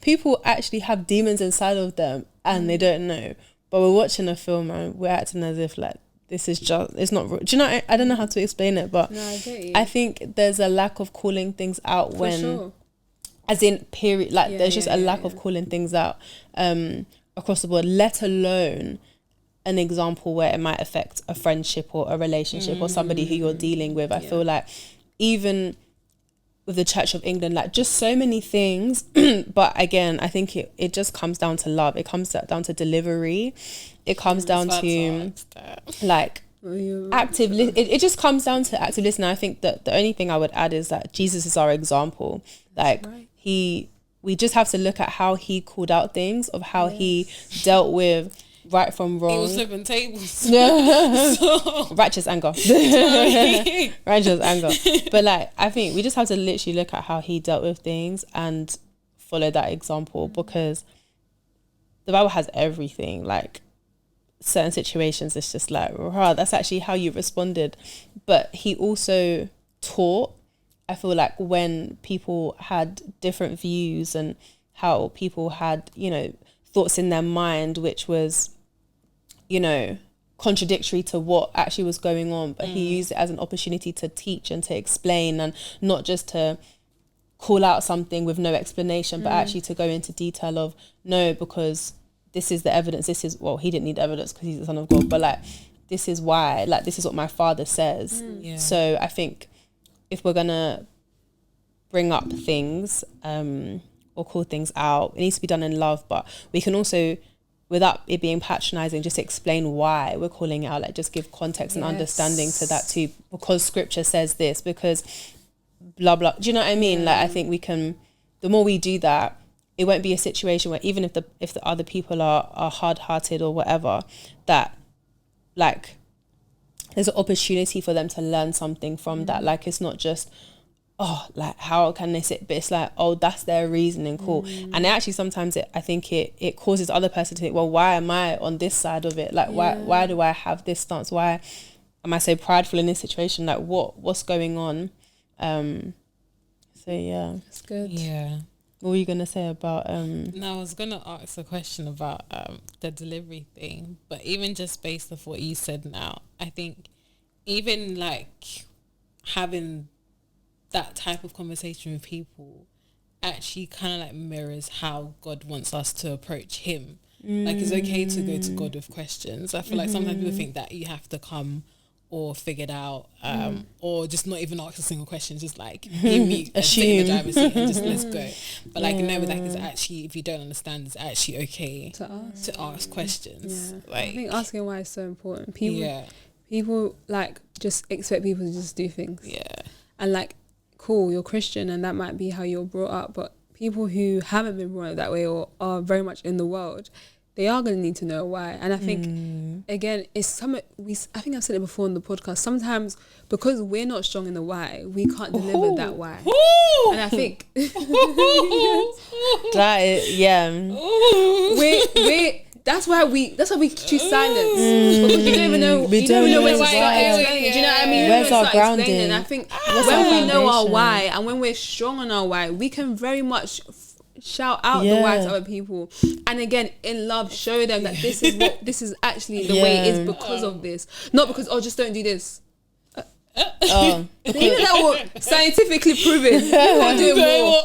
people actually have demons inside of them and they don't know. But we're watching a film and we're acting as if like, this is just, it's not real. Do you know, I don't know how to explain it, but no, I get you. I think there's a lack of calling things out for when, sure. as in period, like there's just a lack of calling things out across the board, let alone an example where it might affect a friendship or a relationship or somebody who you're dealing with. I feel like even with the Church of England, like, just so many things. But again, I think it just comes down to love. It comes down to delivery. It comes down to like active. It just comes down to active listening. I think that the only thing I would add is that Jesus is our example. Like, we just have to look at how he called out things, of how he dealt with right from wrong. He was flipping tables. So. Righteous anger. Righteous anger. But like, I think we just have to literally look at how he dealt with things and follow that example, because the Bible has everything. Like, certain situations, it's just like, wow, that's actually how you responded. But he also taught, I feel like, when people had different views and how people had, thoughts in their mind, which was, contradictory to what actually was going on, but he used it as an opportunity to teach and to explain, and not just to call out something with no explanation, but actually to go into detail of, no, because this is the evidence, he didn't need evidence because he's the Son of God, but like, this is why, like, this is what my Father says. So I think if we're gonna bring up things or call things out. It needs to be done in love, but we can also, without it being patronizing, just explain why we're calling it out. Like, just give context and understanding to that too, because scripture says this, because blah blah. Do you know what I mean? Like, I think we can, the more we do that, it won't be a situation where even if the other people are hard-hearted or whatever, that like there's an opportunity for them to learn something from that. Like, it's not just, oh, like, how can they sit? But it's like, oh, that's their reasoning, cool. And actually sometimes I think it causes the other person to think, well, why am I on this side of it? Like, why do I have this stance? Why am I so prideful in this situation? Like, what's going on? So yeah, that's good. Yeah. What were you gonna say about No, I was gonna ask a question about the delivery thing, but even just based off what you said now, I think even like having that type of conversation with people actually kind of like mirrors how God wants us to approach him. Like, it's okay to go to God with questions. I feel like sometimes people think that you have to come or figured out, or just not even ask a single question, just like give me a sit in the driver's seat and just let's go. But like, no, like, it's actually, if you don't understand, it's actually okay to ask questions. Like, I think asking why is so important. People like just expect people to just do things. And like, cool, you're Christian and that might be how you're brought up, but people who haven't been brought up that way or are very much in the world, they are going to need to know why. And I think, again, it's something I think I've said it before on the podcast, sometimes because we're not strong in the why, we can't deliver that why. And I think that is, that's why we choose silence, because you don't even know where to start explaining. Do you know what I mean? Where's our grounding? And I think when we know our why and when we're strong on our why, we can very much shout out the why to other people, and again in love show them that this is actually the way it is because of this, not because just don't do this. Even that will scientifically proven, you will do more.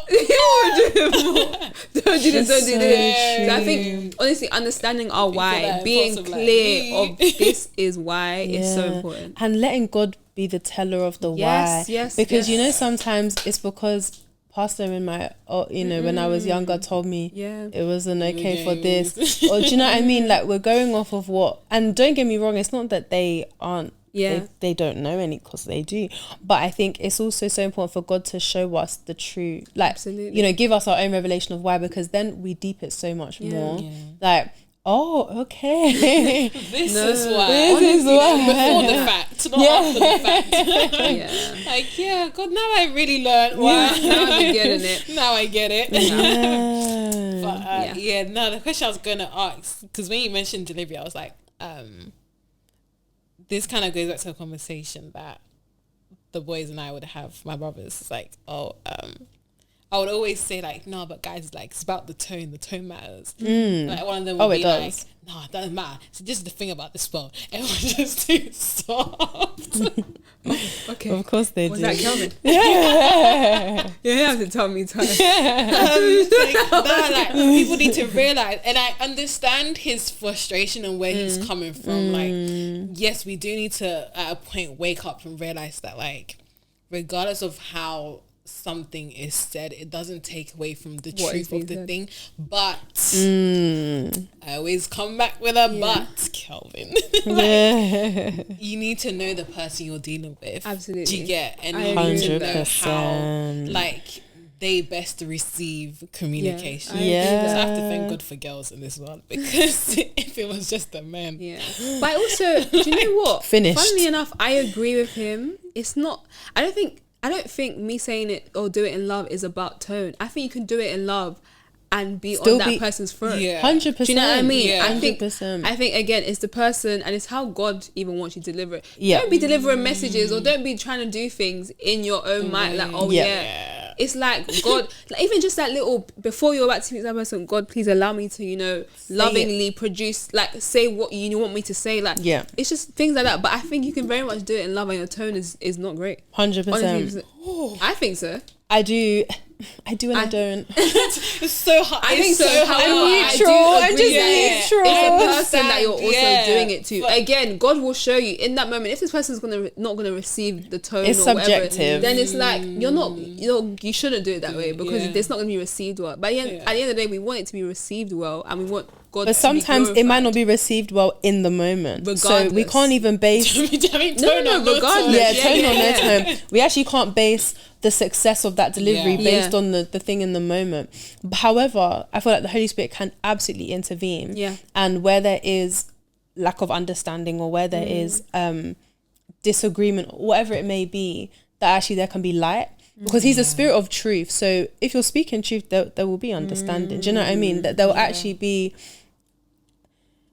Don't do this, don't do this. So I think honestly understanding our why, being clear of this is why is so important, and letting God be the teller of the why. Because you know, sometimes it's because pastor in my, when I was younger told me it wasn't okay for this, or do you know what I mean? Like, we're going off of what, and don't get me wrong, it's not that they aren't, they don't know any, because they do, but I think it's also so important for God to show us the true, like, give us our own revelation of why, because then we deep it so much more. Like, oh, okay. This is why. Before the fact, not after the fact. Like, God, now I really learned why. Now I'm getting it. Now I get it. But no, the question I was going to ask, because when you mentioned delivery, I was like, this kind of goes back to a conversation that the boys and I would have, my brothers. It's like, I would always say, like, no, but guys, like, it's about the tone matters. Like, one of them would be like, no, it doesn't matter. So this is the thing about this spell. Everyone's just too soft. Okay. Of course they do. Was that Kelvin? You have to tell me twice. Like, people need to realize, and I understand his frustration and where he's coming from. Like, yes, we do need to, at a point, wake up and realize that, like, regardless of how something is said, it doesn't take away from the truth of the thing. But I always come back with a but, Kelvin. You need to know the person you're dealing with. Absolutely. Do you get? And you need to know how, like, they best receive communication. So I have to thank God for girls in this world, because if it was just a man. But also, do you know what? Finished. Funnily enough, I agree with him. It's not, I don't think me saying it or do it in love is about tone. I think you can do it in love and be on that person's throat. 100%. Do you know what I mean? Yeah. I think again, it's the person, and it's how God even wants you to deliver it. Don't be delivering messages, or don't be trying to do things in your own mind. Like, it's like, God, like, even just that little, before you're about to meet that person, God, please allow me to, lovingly produce, like, say what you want me to say. Like, it's just things like that. But I think you can very much do it in love, and your tone is not great. 100%. I think so. I do. I do and I don't. It's so hard. I think so. I'm just neutral. It's the person that you're also doing it to. But again, God will show you in that moment. If this person's not gonna receive the tone, It's or subjective. whatever, then it's like you shouldn't do it that way because it's not gonna be received well. But at the end of the day, we want it to be received well, and we want God. But sometimes it might not be received well in the moment. So we can't even base. Regardless. Yeah, tone or no tone. We actually can't base the success of that delivery based on the thing in the moment. However, I feel like the Holy Spirit can absolutely intervene. Yeah. And where there is lack of understanding or where there is disagreement, or whatever it may be, that actually there can be light. Because he's a spirit of truth. So if you're speaking truth, there will be understanding. Do you know what I mean? That there will actually be...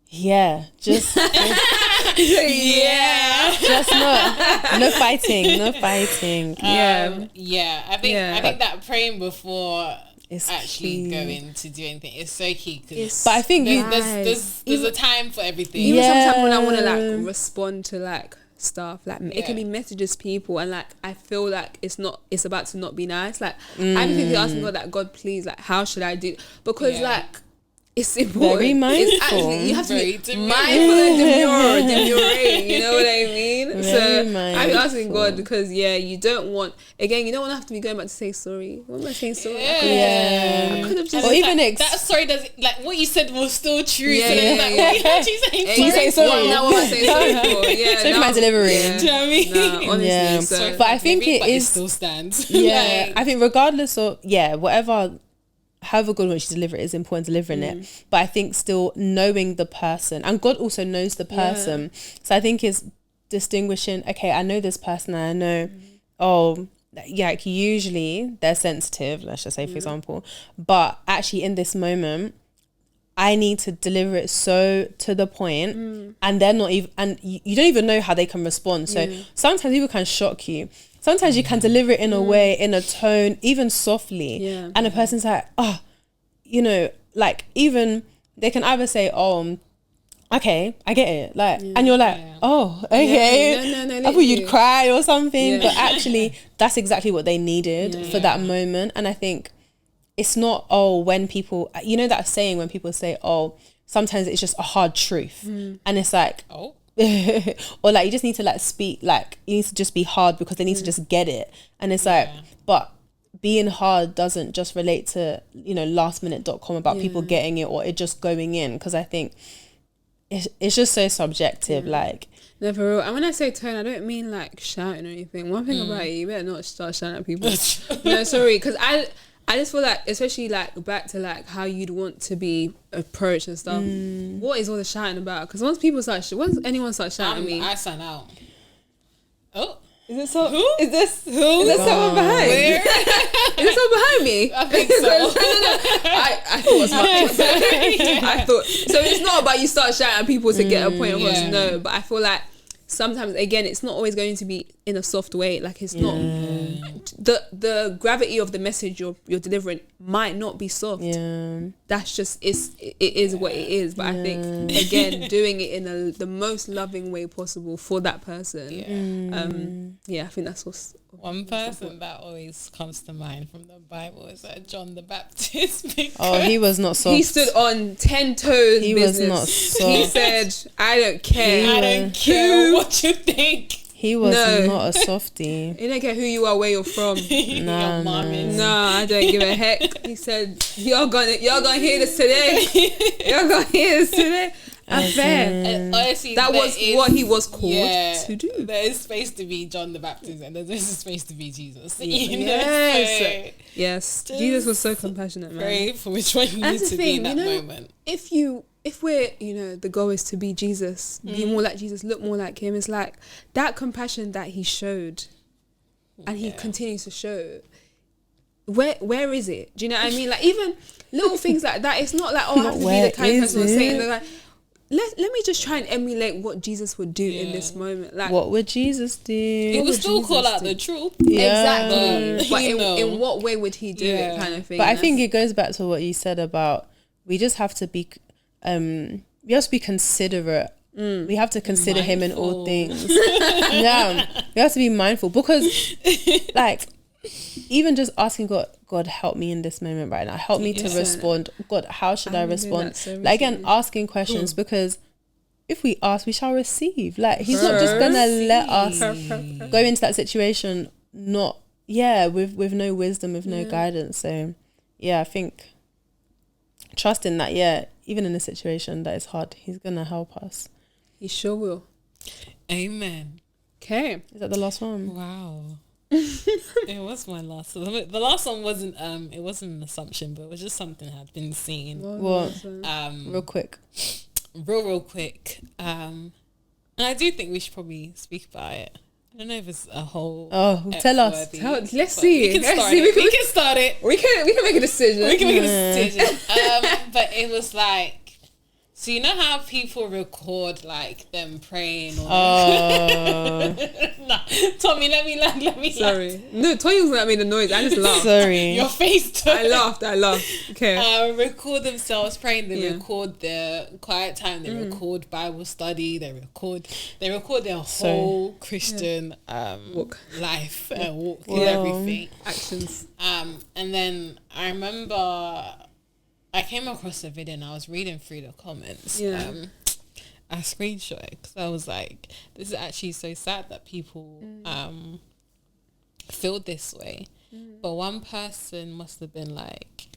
just no fighting. I think that praying before it's actually key. going to do anything is so key. But I think there's a time for everything. Even sometimes when I want to like respond to like stuff, like it can be messages, people, and like I feel like it's about to not be nice. Like I'm thinking, asking God, like, God, please, like, how should I do? Because like it's important. Very mindful. It's actually, you have to be mindful and demuré. You know what I mean? I'm asking God because you don't want to have to be going back to say sorry. What am I saying sorry? I could have just. Or even that sorry does like what you said was still true. Yeah, so then like, what are you actually saying? You say sorry. Now what am I saying sorry for? Yeah, sorry for my delivery. Do you know what I mean? Nah, honestly, so. But I think it still stands. Yeah, I think regardless of whatever. However good when she deliver it is important delivering it, but I think still knowing the person, and God also knows the person, so I think it's distinguishing, okay, I know this person and I know like usually they're sensitive, let's just say for example, but actually in this moment I need to deliver it so to the point and they're not even, and you don't even know how they can respond. So sometimes people can shock you. Sometimes you can deliver it in a way, in a tone, even softly. Yeah. And the person's like, oh, like even they can either say, oh, okay, I get it. Like, and you're like, oh, okay. No, I thought you'd cry or something. Yeah. But actually, that's exactly what they needed for that moment. And I think it's not, when people, that saying when people say, sometimes it's just a hard truth. And it's like, or like you just need to like speak, like you need to just be hard because they need to just get it. And it's like, but being hard doesn't just relate to lastminute.com about people getting it or it just going in, because I think it's just so subjective. Like, no, for real. And when I say tone, I don't mean like shouting or anything. One thing about you better not start shouting at people. No, sorry, because I just feel like, especially like back to like how you'd want to be approached and stuff. What is all the shouting about? Because once anyone starts shouting at me, I sign out. Oh, is this so? Who? Is this who? Is there someone behind? Where? Is there someone behind me? I think so. No. I thought as much. I thought so. It's not about you start shouting at people to get a point across. No, but I feel like sometimes, again, it's not always going to be in a soft way. Like, it's not the gravity of the message you're delivering might not be soft. That's just it is what it is. But I think, again, doing it in the most loving way possible for that person. I think that's what's one person that always comes to mind from the Bible is John the Baptist. He was not soft. He stood on 10 toes. He was not soft. He said, I don't care. I don't care what you think. He was not a softie. He don't care who you are, where you're from. No, I don't give a heck. He said, you're gonna hear this today. You're gonna hear this today. Honestly, that was what he was called to do. There is space to be John the Baptist, and there's space to be Jesus. Yes. Jesus was so compassionate, man. Pray for which one you need to be in that moment. If we're, the goal is to be Jesus, be more like Jesus, look more like him, it's like that compassion that he showed and he continues to show. Where is it? Do you know what I mean? Like, even little things like that, it's not like, I have to be the kind of person who's saying that, like, let me just try and emulate what Jesus would do in this moment. Like, what would Jesus do? He would still call out the truth. Exactly. But in what way would he do it, kind of thing? But I think it goes back to what you said about we just have to be we have to be considerate. We have to consider him in all things. We have to be mindful, because like even just asking God, God, help me in this moment right now. Help me to respond. God, how should I respond? So like, again, asking questions, because if we ask, we shall receive. Like, he's not just going to let us go into that situation with no wisdom, with no guidance. So, yeah, I think trusting that, even in a situation that is hard, he's going to help us. He sure will. Amen. Okay. Is that the last one? Wow. It was my last one. The last one wasn't it wasn't an assumption, but it was just something I'd been seeing. What? Real quick. And I do think we should probably speak about it. I don't know if it's a whole. Oh, tell us. Let's see. We can start it. We can make a decision. We can make a decision. But it was like, so you know how people record like them praying or nah, Tommy, let me land. Sorry. No, Toya was not made a noise. I just laughed. Sorry. Your face too. I laughed. Okay. Record themselves praying. They record their quiet time. They record Bible study. They record their whole Christian life and walk and everything. Actions. And then I remember I came across a video and I was reading through the comments. I screenshot it because I was like, this is actually so sad that people feel this way. But one person must have been like,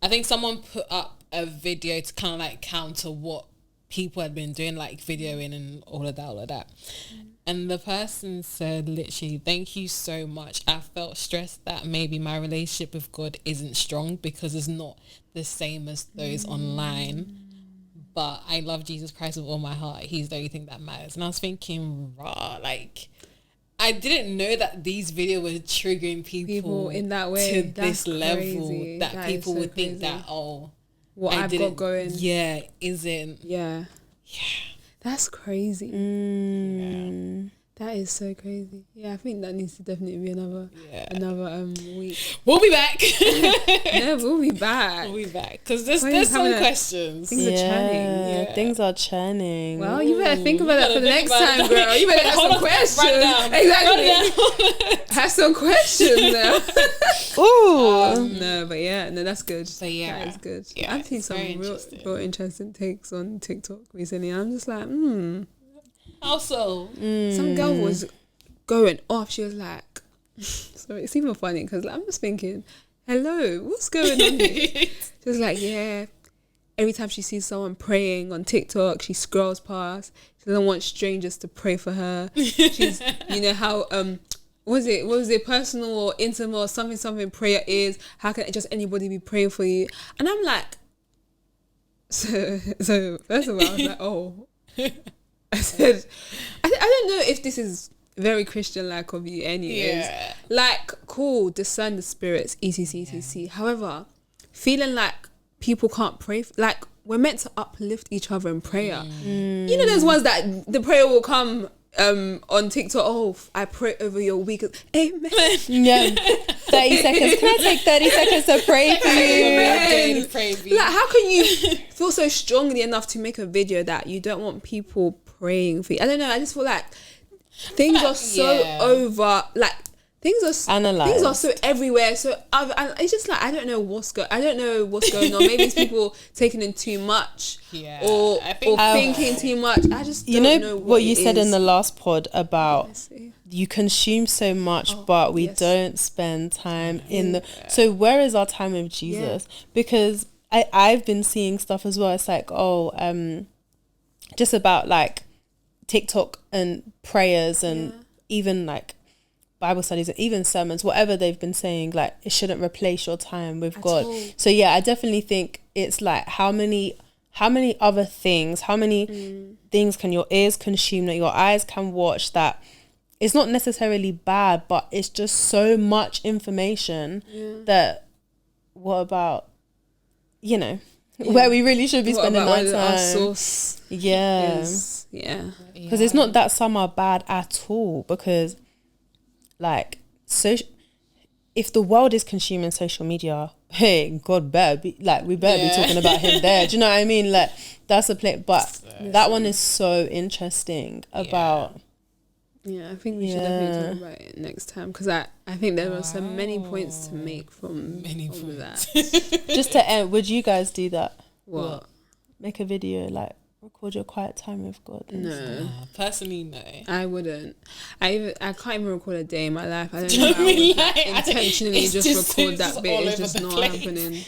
I think someone put up a video to kind of like counter what people had been doing, like videoing and all of that. And the person said literally, thank you so much. I felt stressed that maybe my relationship with God isn't strong because it's not the same as those online. But I love Jesus Christ with all my heart. He's the only thing that matters. And I was thinking, like, I didn't know that these videos were triggering people in that way to this level that people would think that, what I've got going. Yeah, isn't. Yeah. That's crazy. That is so crazy. Yeah, I think that needs to definitely be another week. We'll be back. We'll be back. Because there's some questions. Things are churning. Things are churning. Well, you better think about that for the next time, girl. You better have some questions. Exactly. Have some questions now. Ooh. That's good. But yeah, that is good. Yeah, I've seen some real interesting takes on TikTok recently. I'm just like, Also, some girl was going off. She was like, sorry, it's even funny because I'm just thinking, hello, what's going on here? She was like, every time she sees someone praying on TikTok, she scrolls past. She doesn't want strangers to pray for her. She's, you know how what was it personal or intimate or something prayer is? How can just anybody be praying for you? And I'm like, so first of all, I was like, oh. I said, I don't know if this is very Christian-like of you anyways. Yeah. Like, cool, discern the spirits, etc. However, feeling like people can't pray, like, we're meant to uplift each other in prayer. You know, there's ones that the prayer will come on TikTok, I pray over your week. Amen. Yeah. 30 seconds. Can I take 30 seconds to pray for you? Like, how can you feel so strongly enough to make a video that you don't want people praying for you? I don't know. I just feel like things are so over. Like, things are analyzed. Things are so everywhere. So it's just like I don't know what's going on. Maybe it's people taking in too much, or thinking too much. I just don't know what you said in the last pod about you consume so much, but we don't spend time in the. So where is our time with Jesus? Because I've been seeing stuff as well. It's like just about like TikTok and prayers and even like Bible studies and even sermons, whatever they've been saying, like it shouldn't replace your time with God. So I definitely think it's like how many other things, how many things can your ears consume that your eyes can watch, that it's not necessarily bad, but it's just so much information that what about, where we really should be spending our time. Our source because it's not that some are bad at all, because like, so if the world is consuming social media, hey, God better be like, we better be talking about him there. Do you know what I mean? Like, that's a play. But that one is so interesting about Yeah, I think we should definitely talk about it next time because I think there were so many points to make from all of that. Just to end, would you guys do that? What? Make a video, like record your quiet time with God? No. Personally, no. I wouldn't. I can't even record a day in my life. I don't know how I would intentionally just record that bit. It's just not happening.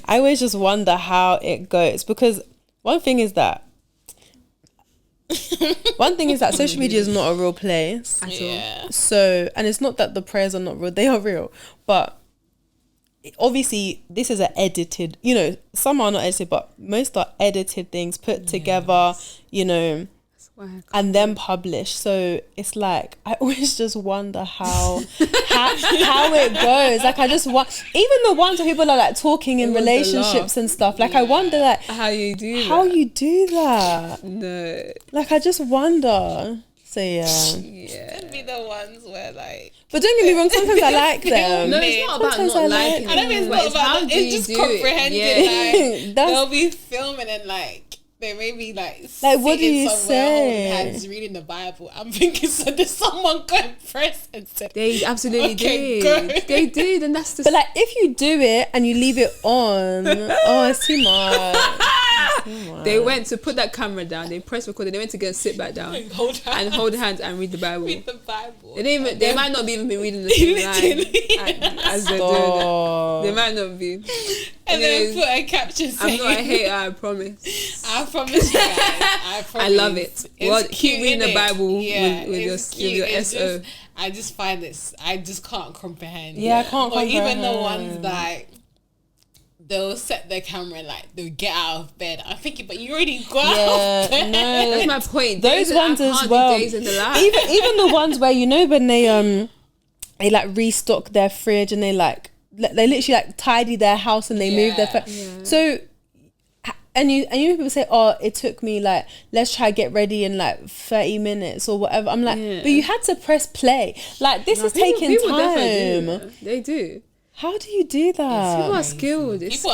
I always just wonder how it goes because one thing is that social media is not a real place at all. So, and it's not that the prayers are not real, they are real, but obviously this is an edited, you know, some are not edited, but most are edited things put together, you know, and then published. So it's like I always just wonder how it goes. Like I just want, even the ones where people are like talking in relationships and stuff, like I wonder like how you do that. No, like I just wonder. So yeah, could be the ones where like, but don't get me wrong, sometimes I like them. No, it's not about not liking. I don't mean it's not about it's just comprehending. Like they'll be filming and like they may be like what do you say? Hands reading the Bible. I'm thinking, so did someone go and press and said they absolutely did. They did, and that's the. But like, if you do it and you leave it on, it's too much. They went to put that camera down. They pressed record. They went to go and sit back down and hold hands and read the Bible. They might not even be reading the same line as they're doing it. They might not be. And then put a caption saying, "I'm not a hater. I promise. I promise you guys. I promise. I love it. Well, keep reading the Bible with your SO." I just find this. I just can't comprehend. Yeah, I can't comprehend. Even the ones that they'll set their camera and like they'll get out of bed. I'm thinking, but you already got out of bed. No, that's my point. Those ones as well. Days in the life. Even the ones where, you know, when they like restock their fridge and they literally like tidy their house and they move their so. And you know, people say, oh, it took me like, let's try get ready in like 30 minutes or whatever. I'm like, but you had to press play. Like, this is taking time. They do. How do you do that? People are skilled. It's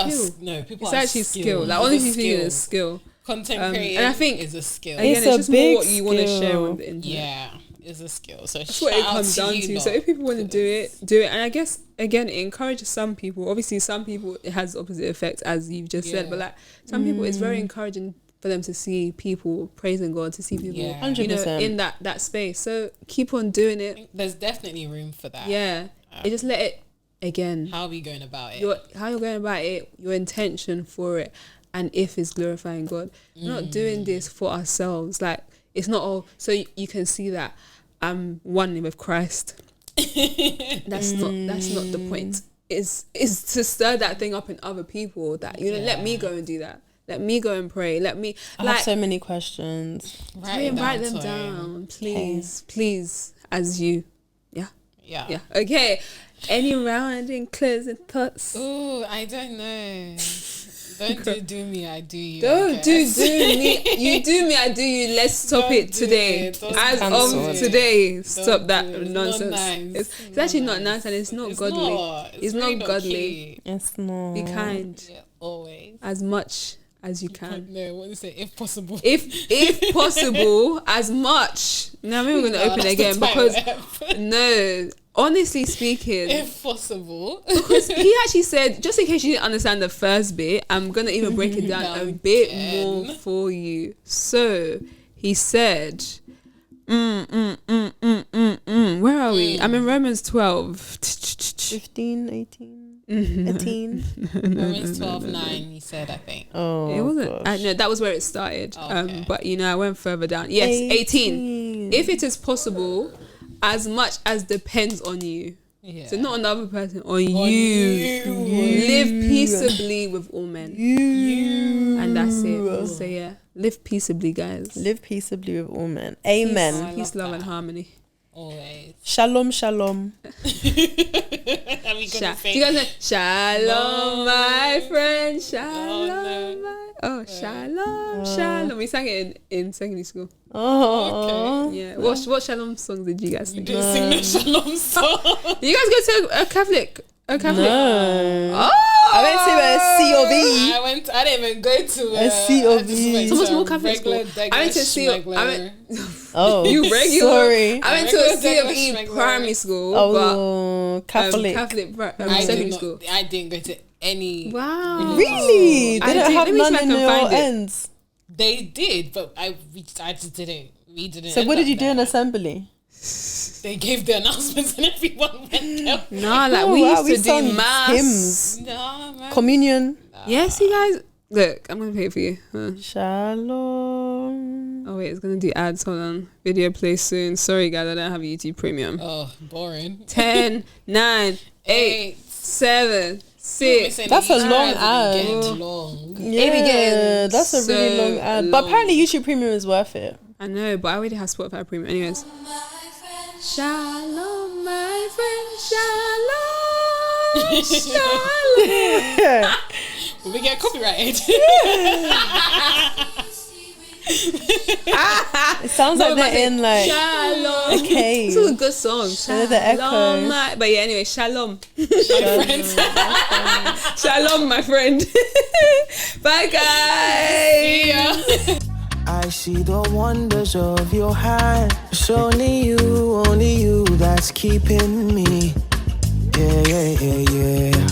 actually skill. Like, honestly speaking, it's skill. Content creating and I think is a skill. Again, it's just more what you want to share on the internet. Yeah. Is a skill. So that's what it comes down to. So if people want to do it. And I guess again it encourages some people. Obviously some people it has opposite effects as you've just said, but like some people it's very encouraging for them to see people praising God, to see people you know, in that space. So keep on doing it. There's definitely room for that. You just let it again. How are we going about it? How you're going about it, your intention for it, and if it's glorifying God. We're not doing this for ourselves. Like it's not all so you can see that I'm one with Christ. That's not the point. Is to stir that thing up in other people that you know. Let me go and do that. Let me go and pray. Let me. I have so many questions. Write them down, please, please. As you, yeah. Okay. Any rounding closing thoughts? Oh, I don't know. Don't do me, I do you. Don't do me. You do me, I do you. Let's stop it today. As of today, stop that nonsense. It's actually not nice and it's not godly. It's not godly. It's not. Be kind. Yeah, always. As much as you can. No, what do you say? If possible. If possible, as much. Now maybe we're going to open again because no. Honestly speaking, if possible, because he actually said, just in case you didn't understand the first bit, I'm gonna even break it down a bit more for you. So he said, where are we? I'm in Romans 12, 15, 18, 18. Romans 12:9. He said, I think. Oh, it wasn't. No, that was where it started. Okay. But you know, I went further down. Yes, 18. If it is possible. As much as depends on you. Yeah. So not another person, on you. Live peaceably with all men. And that's it. So live peaceably, guys. Live peaceably with all men. Amen. Peace, love and harmony. Always. Shalom, shalom. Do you guys know? Shalom, my friend. Shalom, shalom, shalom. We sang it in secondary school. Oh, okay. Yeah. What shalom songs did you guys sing? You didn't sing the shalom song. Did you guys go to a Catholic? No. Oh, went to a C of E. I didn't even go to A C of E. Someone's more Catholic school. I went to a C of Oh, you regular. sorry. I went to a C of E primary school. Oh, Catholic. Catholic secondary school. I didn't go to any. Wow. Really? They don't have none in your find it. ends. They did, but I just didn't. We didn't. So what did you do in assembly? They gave the announcements and everyone went down. Nah, like we used to do mass. Hymns. Nah, man. Communion. Yes, you guys. Look, I'm gonna pay it for you. Shalom. Oh wait, it's gonna do ads. Hold on. Video play soon. Sorry guys, I don't have YouTube Premium. Oh, boring. 10, 9, 8, 7, 6. That's a long ad. Yeah, that's a really long ad. But apparently YouTube Premium is worth it. I know, but I already have Spotify Premium. Anyways. Shalom, my friend. Shalom. Shalom. Will we get copyrighted? It sounds like they're in like Shalom. a cave. This is a good song. Shalom. The echo. But yeah, anyway, shalom. Shalom. Shalom, my friend. Bye, guys. See ya. I see the wonders of your hand. It's only you that's keeping me. Yeah, yeah, yeah, yeah.